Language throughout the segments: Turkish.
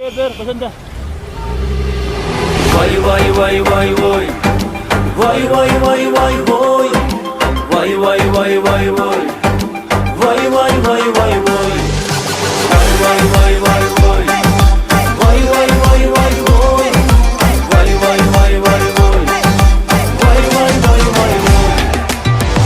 Dur başında. Vay vay vay vay vay. Vay vay vay vay vay. Vay vay vay vay vay. Vay vay vay vay vay. Vay vay vay vay vay. Vay vay vay vay vay. Vay vay vay vay vay. Vay vay vay vay vay.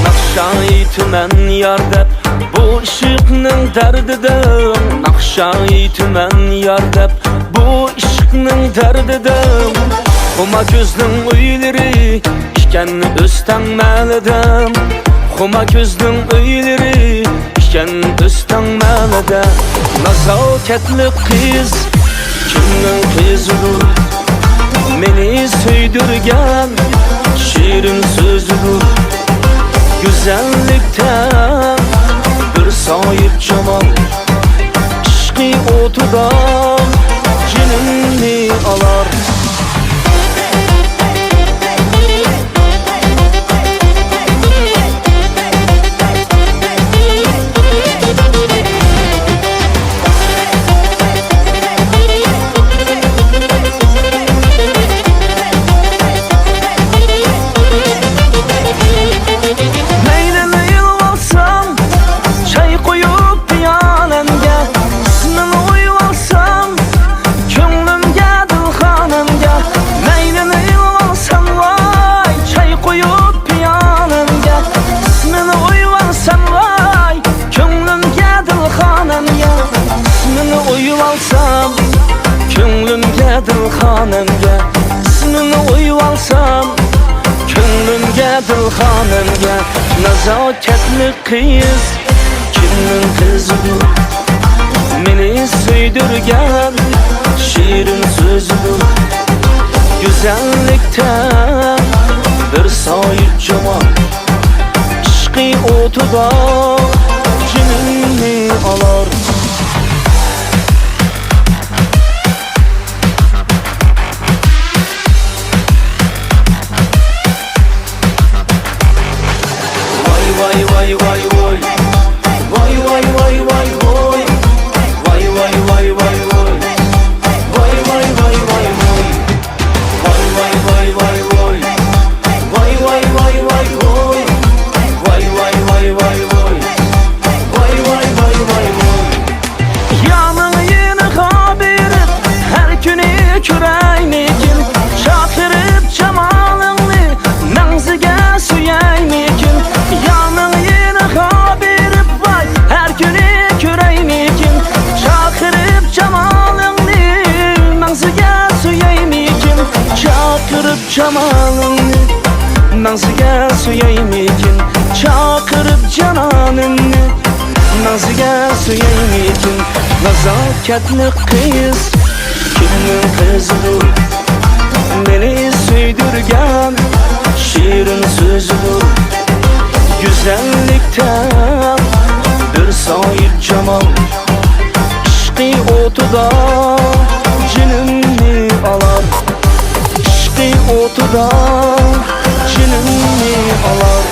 Nakşayı tümen yar dep bu ışıkның derdidim. Nakşayı tümen yar dep bu ışıkның derdidim. Huma gözдің öylері işken üstten məlidim. Huma gözдің öylері işken üstten məlidim. Nazaketli kız kimnin kızıdır? Meni söydürgen şirin sözüdür. Güzellikten bir sahip cemal, işki otudan cinini alar. Dilxonamga ismini o'yib olsam, ko'nglimga dilxonamga nazokatli qiz kimning qizidir? Meni suydirgan shirin so'zidir. Go'zallikdan bir soyib jamol, ishqi o'tida jinimni olar. Vay vay vay vay. Vay vay vay vay vay. Vay vay vay vay vay. Vay vay vay vay vay. Vay vay vay vay vay. Vay vay vay vay vay. Vay vay vay vay vay. Vay vay vay vay vay. Yanın yeni haberi her günü köreynikin. Çakırıp cemalını menzige suyaynikin. Cemalını nazıga suyaymikin, çakırıp cananını nazıga suyaymikin. Nazaketli kız kimnin kızıdır? Beni süydürgen şirin sözüdür. Güzellikten bir sahip cemal, işki otuda cinimni alar. Otuda cinimni alar.